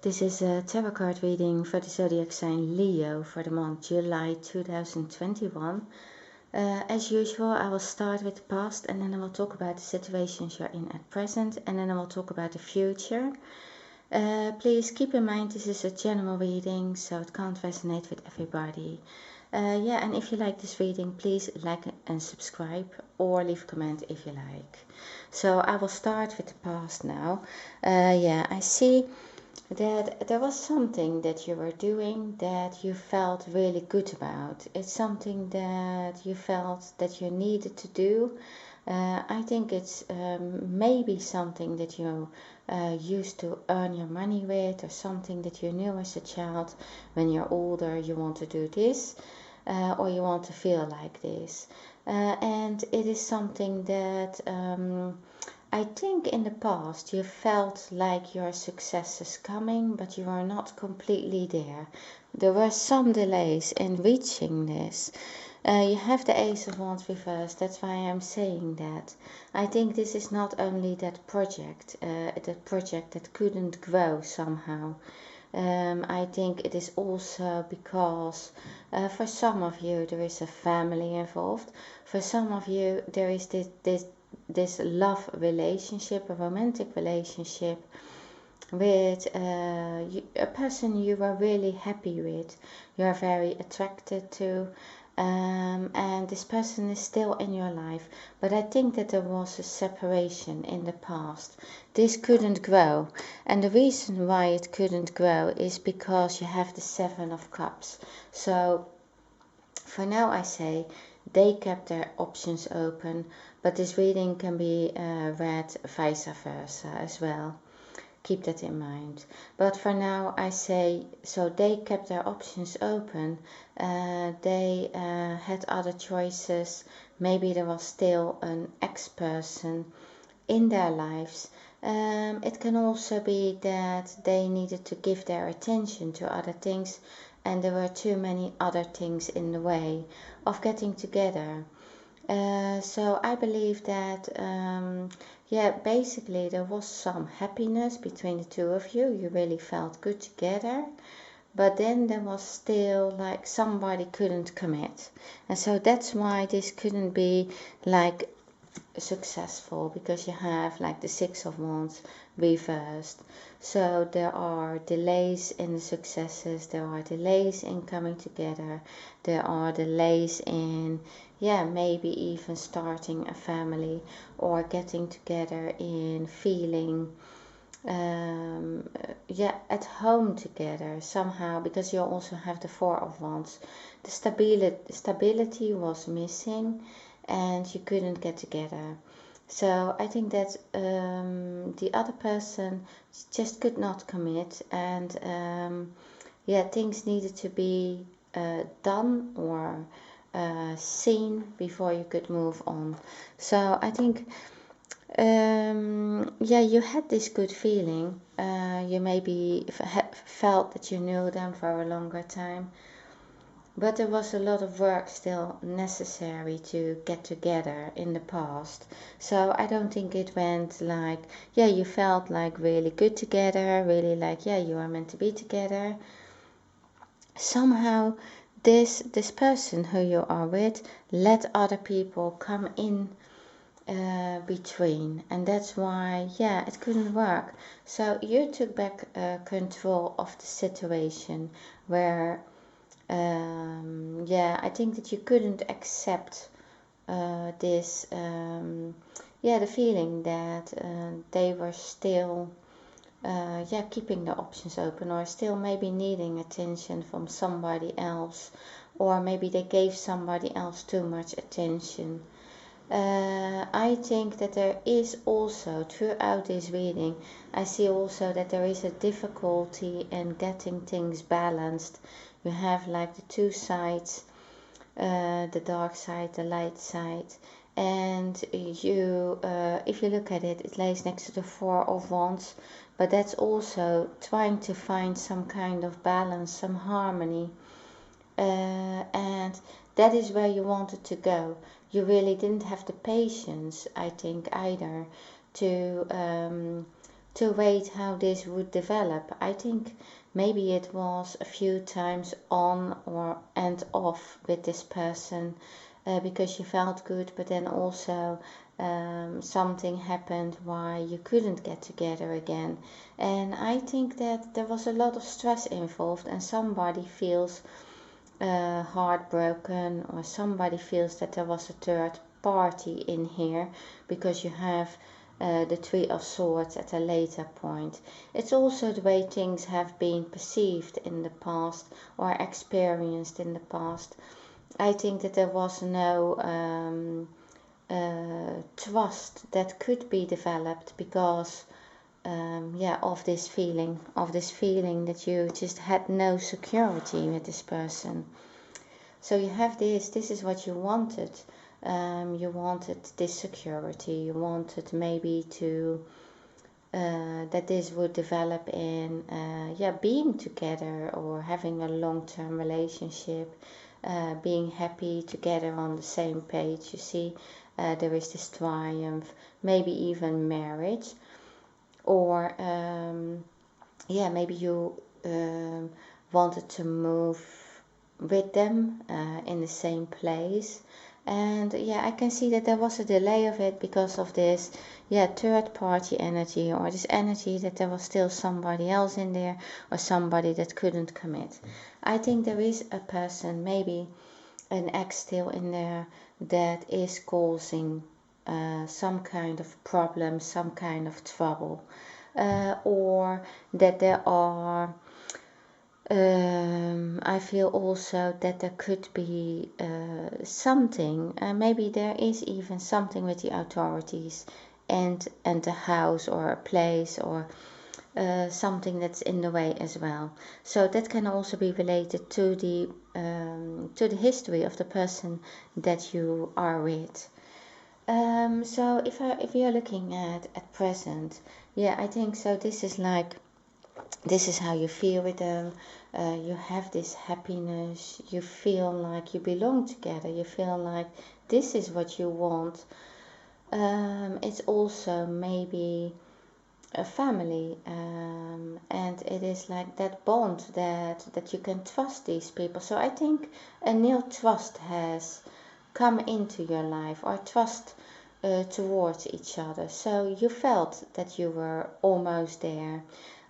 This is a tarot card reading for the zodiac sign Leo for the month July 2021. As usual, I will start with the past and then I will talk about the situations you're in at present and then I will talk about the future. Please keep in mind this is a general reading, so it can't resonate with everybody. And if you like this reading, please like and subscribe or leave a comment if you like. So I will start with the past now. I see that there was something that you were doing that you felt really good about. It's something that you felt that you needed to do. I think it's maybe something that you used to earn your money with, or something that you knew as a child. When you're older, you want to do this, or you want to feel like this. And it is something that I think in the past you felt like your success is coming, but you are not completely there. There were some delays in reaching this. You have the Ace of Wands reversed, that's why I'm saying that. I think this is not only that project that couldn't grow somehow. I think it is also because for some of you there is a family involved. For some of you there is this love relationship, a romantic relationship with a person you are really happy with, you are very attracted to, and this person is still in your life. But I think that there was a separation in the past. This couldn't grow, and the reason why it couldn't grow is because you have the Seven of Cups. So for now I say they kept their options open, but this reading can be read vice versa as well. Keep that in mind. But for now I say, so they kept their options open. They had other choices. Maybe there was still an ex-person in their lives. It can also be that they needed to give their attention to other things, and there were too many other things in the way of getting together. So I believe that, basically there was some happiness between the two of you. You really felt good together. But then there was still like somebody couldn't commit. And so that's why this couldn't be like successful, because you have like the Six of Wands reversed. So there are delays in the successes, there are delays in coming together, there are delays in maybe even starting a family or getting together in feeling at home together somehow, because you also have the Four of Wands. The stability was missing and you couldn't get together. So I think that the other person just could not commit, and things needed to be done or seen before you could move on. So I think you had this good feeling. You maybe felt that you knew them for a longer time. But there was a lot of work still necessary to get together in the past. So I don't think it went like, you felt like really good together, really like, you are meant to be together. Somehow this person who you are with let other people come in between, and that's why it couldn't work. So you took back control of the situation where I think that you couldn't accept this, the feeling that they were still, keeping the options open, or still maybe needing attention from somebody else, or maybe they gave somebody else too much attention. I think that there is also, throughout this reading, I see also that there is a difficulty in getting things balanced. You have like the two sides, the dark side, the light side, and you, if you look at it, it lays next to the Four of Wands, but that's also trying to find some kind of balance, some harmony, and that is where you wanted to go. You really didn't have the patience, I think, either to to wait how this would develop. I think maybe it was a few times on or and off with this person, because you felt good, but then also something happened why you couldn't get together again. And I think that there was a lot of stress involved, and somebody feels heartbroken, or somebody feels that there was a third party in here, because you have the Three of Swords at a later point. It's also the way things have been perceived in the past or experienced in the past. I think that there was no trust that could be developed because of this feeling that you just had no security with this person. So you have this is what you wanted. You wanted this security, you wanted maybe to that this would develop in being together or having a long-term relationship, being happy together on the same page. You see, there is this triumph, maybe even marriage, or maybe you wanted to move with them in the same place. And I can see that there was a delay of it because of this third party energy, or this energy that there was still somebody else in there, or somebody that couldn't commit. I think there is a person, maybe an ex still in there, that is causing some kind of problem, some kind of trouble, or that there are I feel also that there could be something, maybe there is even something with the authorities and the house or a place, or something that's in the way as well. So that can also be related to the history of the person that you are with. So if you're looking at present, I think so. This is how you feel with them. You have this happiness. You feel like you belong together. You feel like this is what you want. It's also maybe a family, and it is like that bond that you can trust these people. So I think a new trust has come into your life, or trust towards each other. So you felt that you were almost there.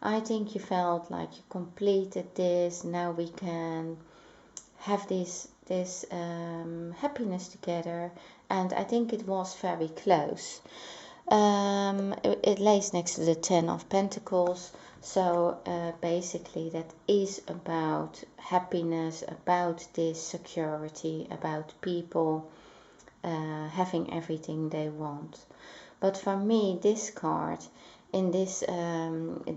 I think you felt like you completed this. Now we can have this happiness together, and I think it was very close. It lays next to the Ten of Pentacles, so basically that is about happiness, about this security, about people having everything they want. But for me, this card in this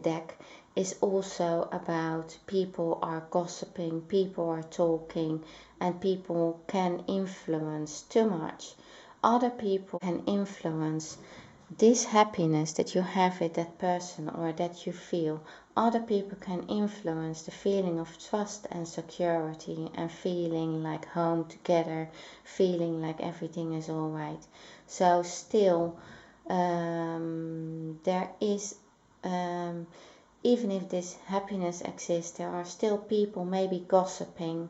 deck is also about people are gossiping, people are talking, and people can influence too much. Other people can influence this happiness that you have with that person, or that you feel. Other people can influence the feeling of trust and security, and feeling like home together, feeling like everything is all right. So still there is, even if this happiness exists, there are still people maybe gossiping.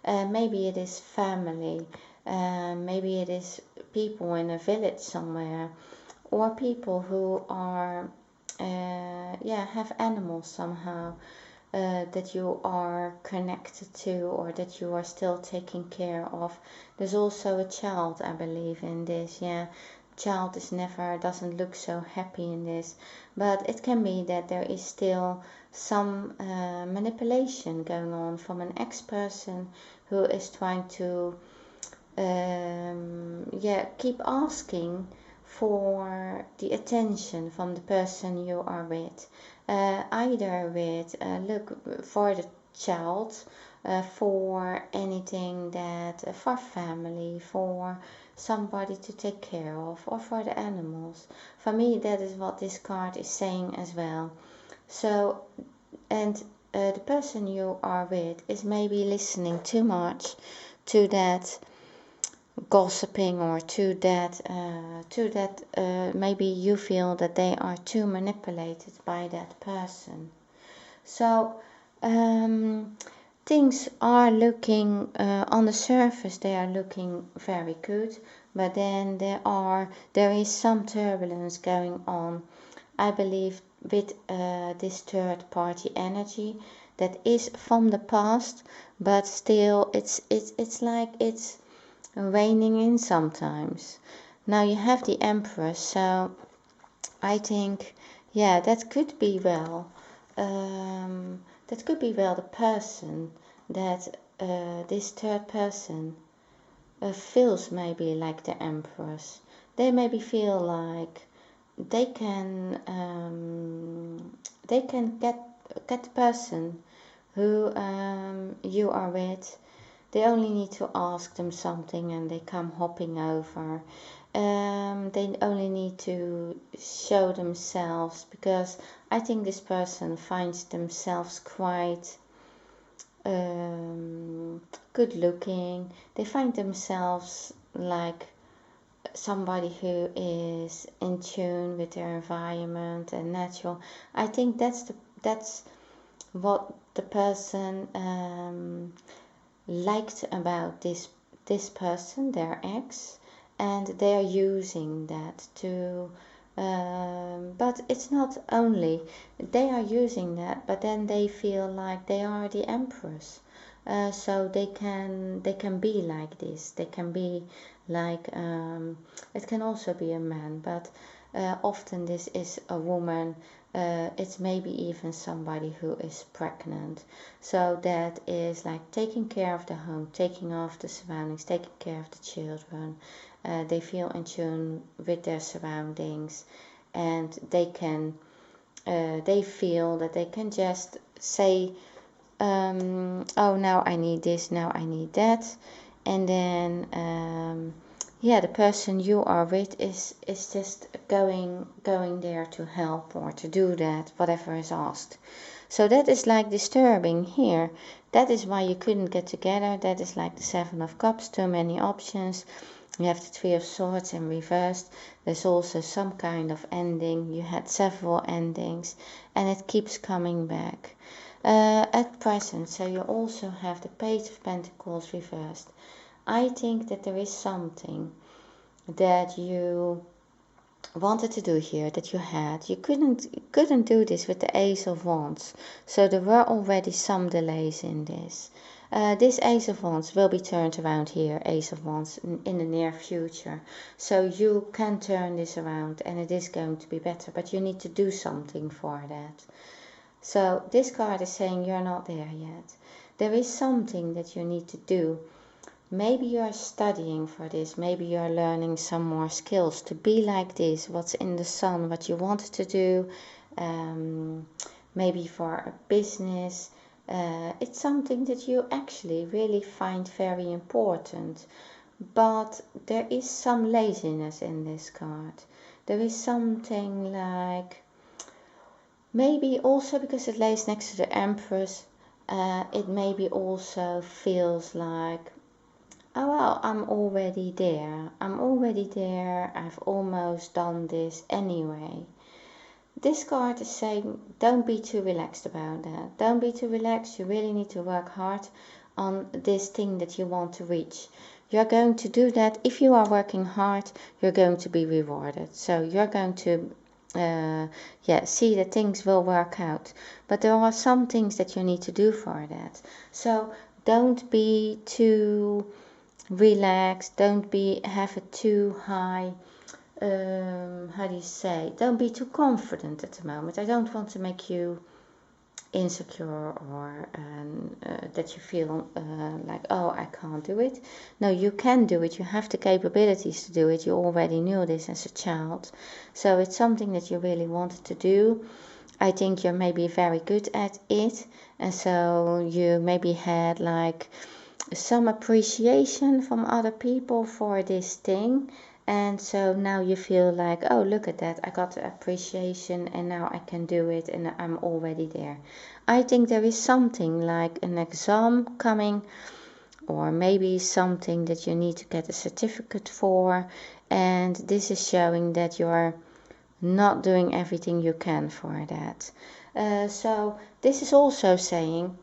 Maybe it is family, maybe it is people in a village somewhere, or people who are have animals somehow, that you are connected to, or that you are still taking care of. There's also a child, I believe, in this. Child doesn't look so happy in this, but it can be that there is still some manipulation going on from an ex-person who is trying to keep asking for the attention from the person you are with, either with look for the child, for anything that for family, for somebody to take care of, or for the animals. For me, that is what this card is saying as well. So, and the person you are with is maybe listening too much to that gossiping, or maybe you feel that they are too manipulated by that person. So things are looking, on the surface they are looking very good, but then there is some turbulence going on, I believe, with this third party energy that is from the past, but still it's like it's raining in sometimes. Now you have the Empress, so I think, yeah, that could be well. That could be well the person that this third person feels maybe like the Empress. They maybe feel like they can get the person who you are with. They only need to ask them something and they come hopping over. They only need to show themselves, because I think this person finds themselves quite good looking. They find themselves like somebody who is in tune with their environment and natural. I think that's what the person liked about this person, their ex, and they are using that to but it's not only they are using that, but then they feel like they are the Empress, so they can be like this. They can be like it can also be a man, but often this is a woman. It's maybe even somebody who is pregnant, so that is like taking care of the home, taking off the surroundings, taking care of the children. They feel in tune with their surroundings, and they feel that they can just say, oh, now I need this, now I need that, and then yeah, the person you are with is just going there to help or to do that, whatever is asked. So that is like disturbing here. That is why you couldn't get together. That is like the Seven of Cups, too many options. You have the Three of Swords in reversed. There's also some kind of ending. You had several endings, and it keeps coming back. At present, so you also have the Page of Pentacles reversed. I think that there is something that you wanted to do here, that you had. You couldn't do this with the Ace of Wands, so there were already some delays in this. This Ace of Wands will be turned around here, Ace of Wands, in the near future. So you can turn this around and it is going to be better, but you need to do something for that. So this card is saying you're not there yet. There is something that you need to do. Maybe you are studying for this. Maybe you are learning some more skills to be like this. What's in the sun, what you wanted to do. Maybe for a business. It's something that you actually really find very important. But there is some laziness in this card. There is something like, maybe also because it lays next to the Empress, it maybe also feels like, oh well, I'm already there. I've almost done this anyway. This card is saying don't be too relaxed about that. Don't be too relaxed. You really need to work hard on this thing that you want to reach. You're going to do that. If you are working hard, you're going to be rewarded. So you're going to see that things will work out. But there are some things that you need to do for that. So don't be too relaxed. Don't have a too high, how do you say, don't be too confident at the moment. I don't want to make you insecure or that you feel like, oh, I can't do it. No, you can do it. You have the capabilities to do it. You already knew this as a child, so it's something that you really wanted to do. I think you're maybe very good at it, and so you maybe had like some appreciation from other people for this thing, and so now you feel like, oh, look at that, I got the appreciation and now I can do it and I'm already there. I think there is something like an exam coming or maybe something that you need to get a certificate for, and this is showing that you're not doing everything you can for that. So this is also saying,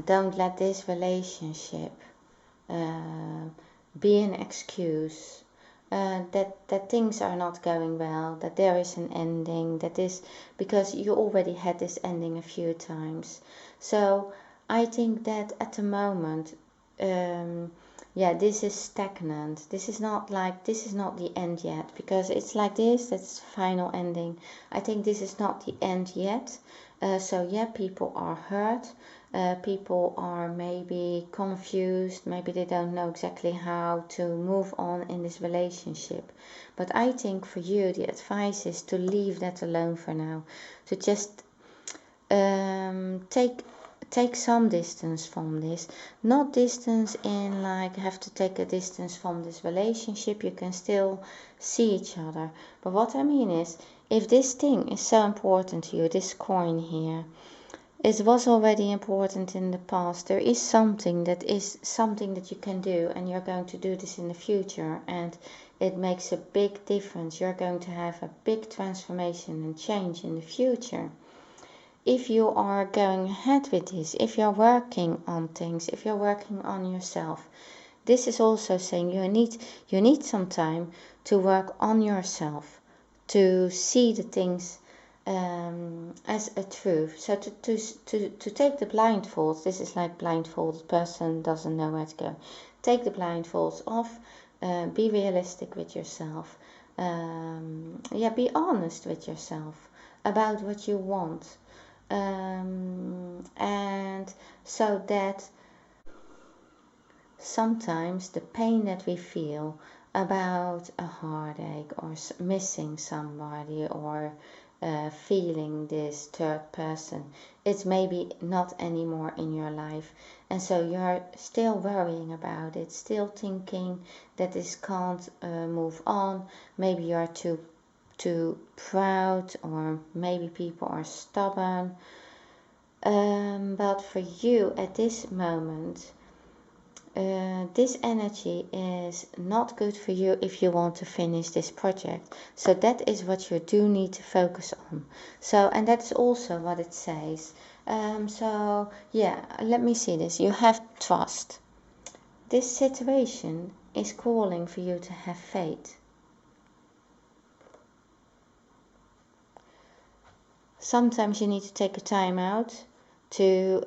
don't let this relationship be an excuse that things are not going well, that there is an ending, that is because you already had this ending a few times. So I think that at the moment, this is stagnant. This is not the end yet, because it's like this, that's the final ending. I think this is not the end yet. So yeah, people are hurt. People are maybe confused, maybe they don't know exactly how to move on in this relationship. But I think for you, the advice is to leave that alone for now. To just take some distance from this. Not distance in like have to take a distance from this relationship. You can still see each other. But what I mean is, if this thing is so important to you, this coin here, it was already important in the past. There is something that you can do, and you're going to do this in the future, and it makes a big difference. You're going to have a big transformation and change in the future. If you are going ahead with this, if you're working on things, if you're working on yourself, this is also saying you need some time to work on yourself, to see the things as a truth. So to take the blindfolds, this is like blindfolded person doesn't know where to go. Take the blindfolds off, be realistic with yourself. Be honest with yourself about what you want. And so that sometimes the pain that we feel about a heartache or missing somebody or feeling this third person, it's maybe not anymore in your life, and so you're still worrying about it, still thinking that this can't move on. Maybe you're too proud, or maybe people are stubborn, but for you at this moment, this energy is not good for you if you want to finish this project. So that is what you do need to focus on. So, and that's also what it says. So yeah, let me see this. You have trust. This situation is calling for you to have faith. Sometimes you need to take a time out to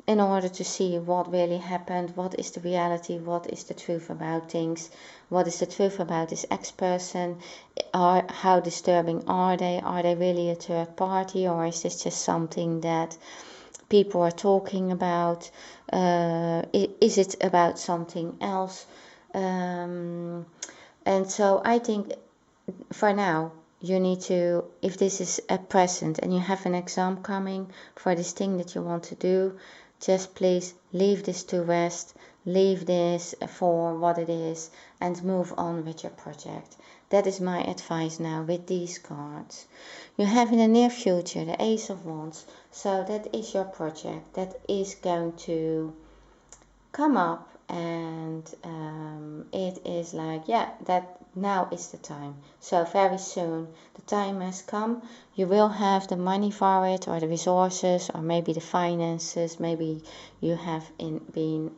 in order to see what really happened, what is the reality, what is the truth about things, what is the truth about this ex-person, how disturbing are they really a third party, or is this just something that people are talking about, is it about something else, and so I think for now, you need to, if this is a present and you have an exam coming for this thing that you want to do, just please leave this to rest, leave this for what it is, and move on with your project. That is my advice now with these cards. You have in the near future the Ace of Wands, so that is your project that is going to come up, and it is like, that now is the time. So very soon the time has come. You will have the money for it, or the resources, or maybe the finances. Maybe you have been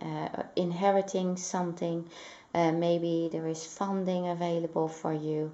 inheriting something. Maybe there is funding available for you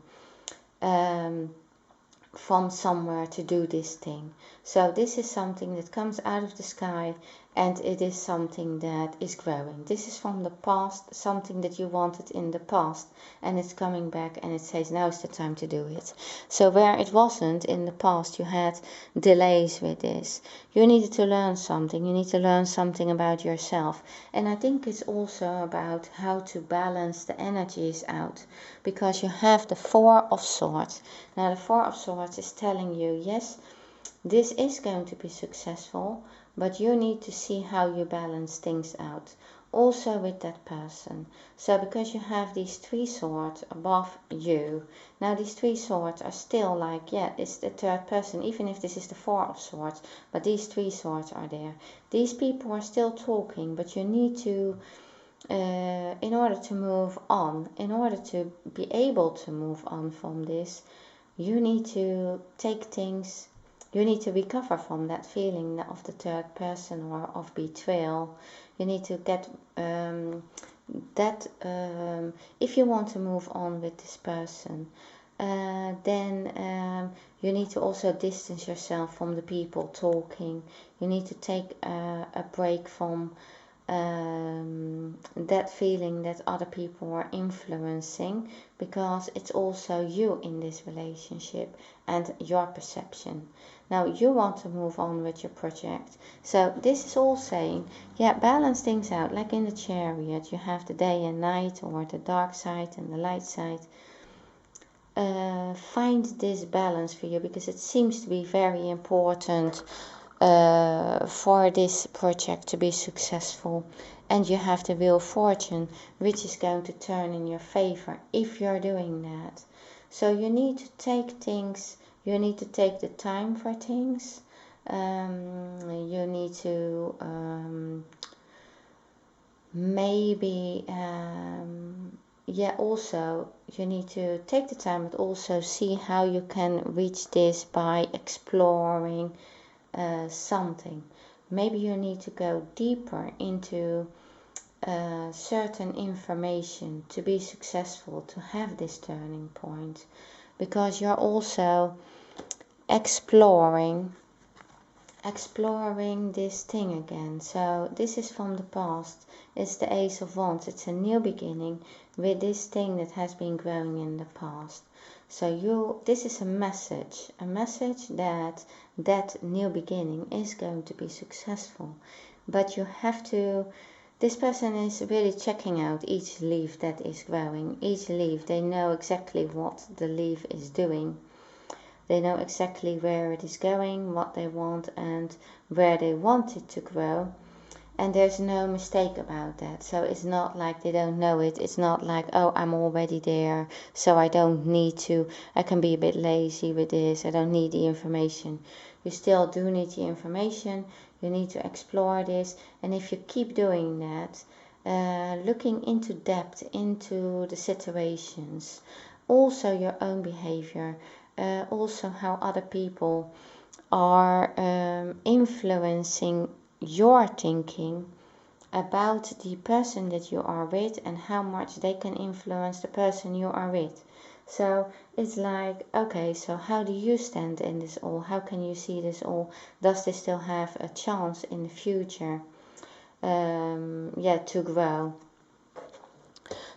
from somewhere to do this thing. So this is something that comes out of the sky, and it is something that is growing. This is from the past, something that you wanted in the past, and it's coming back, and it says now is the time to do it. So where it wasn't in the past, you had delays with this. You needed to learn something. You need to learn something about yourself. And I think it's also about how to balance the energies out, because you have the Four of Swords. Now the Four of Swords is telling you, yes, this is going to be successful, but you need to see how you balance things out. also with that person. So because you have these 3 swords above you, now these 3 swords are still like, yeah, it's the third person, even if this is the 4 of swords, but these 3 swords are there. These people are still talking, but you need to, in order to move on, in order to be able to move on from this, you need to take things, you need to recover from that feeling of the third person or of betrayal. You need to get if you want to move on with this person, then you need to also distance yourself from the people talking. You need to take a break from that feeling that other people are influencing, because it's also you in this relationship and your perception. Now you want to move on with your project. So this is all saying, yeah, balance things out. Like in the Chariot, you have the day and night, or the dark side and the light side. Find this balance for you, because it seems to be very important for this project to be successful. And you have the Wheel of Fortune, which is going to turn in your favor if you're doing that. So you need to take things, you need to take the time for things. You need to also you need to take the time, but also see how you can reach this by exploring something. Maybe you need to go deeper into certain information to be successful, to have this turning point, because you're also exploring this thing again. So this is from the past. It's the Ace of Wands. It's a new beginning with this thing that has been growing in the past. So this is a message that that new beginning is going to be successful. But you have to, this person is really checking out each leaf that is growing. Each leaf, they know exactly what the leaf is doing. They know exactly where it is going, what they want, and where they want it to grow. And there's no mistake about that. So it's not like they don't know it. It's not like, oh, I'm already there, so I don't need to, I can be a bit lazy with this, I don't need the information. You still do need the information. You need to explore this. And if you keep doing that, looking into depth into the situations, also your own behavior, also how other people are influencing your thinking about the person that you are with, and how much they can influence the person you are with. So it's like, okay, so how do you stand in this all? How can you see this all? Does this still have a chance in the future to grow?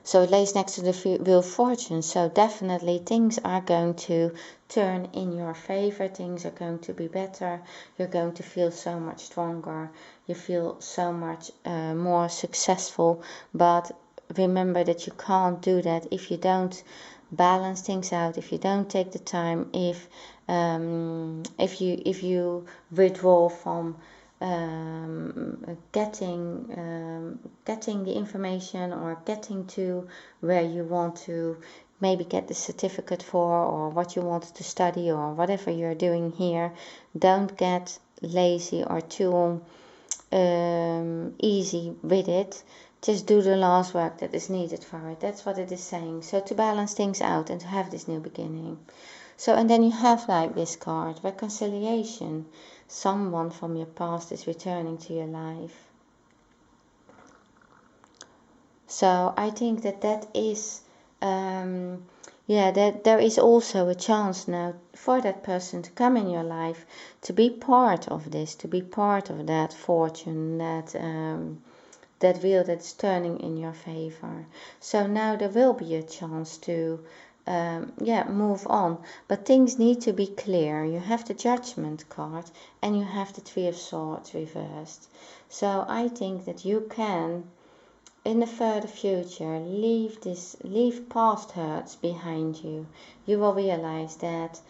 So it lays next to the Wheel of Fortune. So definitely things are going to turn in your favor. Things are going to be better. You're going to feel so much stronger. You feel so much more successful. But remember that you can't do that if you don't balance things out, if you don't take the time, if you withdraw from getting the information, or getting to where you want to maybe get the certificate for, or what you want to study, or whatever you're doing here. Don't get lazy or too easy with it. Just do the last work that is needed for it. That's what it is saying. So to balance things out and to have this new beginning. So, and then you have like this card, reconciliation. Someone from your past is returning to your life. So I think that is, that there is also a chance now for that person to come in your life, to be part of this, to be part of that fortune, that wheel that's turning in your favor. So now there will be a chance to move on, but things need to be clear. You have the Judgment card, and you have the Three of Swords reversed. So I think that you can, in the further future, leave past hurts behind you. You will realize that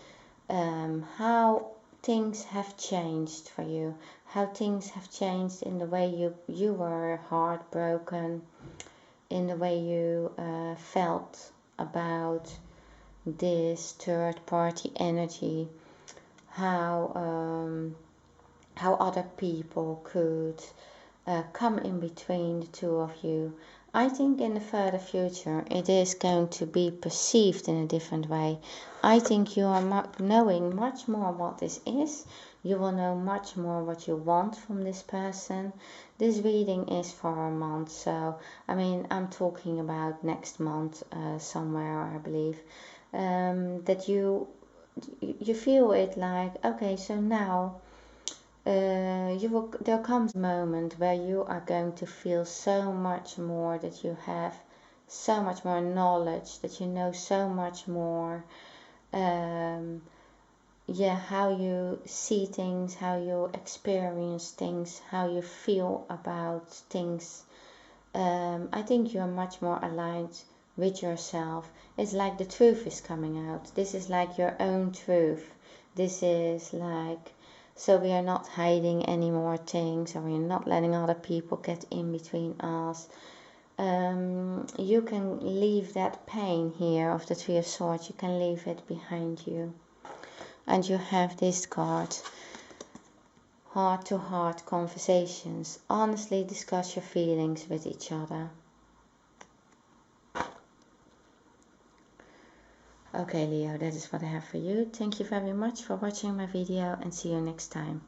how things have changed for you, how things have changed in the way you were heartbroken, in the way you felt about this third party energy, how other people could come in between the two of you. I think in the further future it is going to be perceived in a different way. I think you are knowing much more what this is. You will know much more what you want from this person. This reading is for a month, so I mean I'm talking about next month somewhere, I believe. That you feel it like, okay, so now there comes a moment where you are going to feel so much more, that you have so much more knowledge, that you know so much more, how you see things, how you experience things, how you feel about things. I think you're much more aligned with yourself. It's like the truth is coming out. This is like your own truth. This is like, so we are not hiding any more things, or we're not letting other people get in between us. You can leave that pain here of the Three of Swords, you can leave it behind you. And you have this card, heart-to-heart conversations. Honestly discuss your feelings with each other. Okay, Leo, that is what I have for you. Thank you very much for watching my video, and see you next time.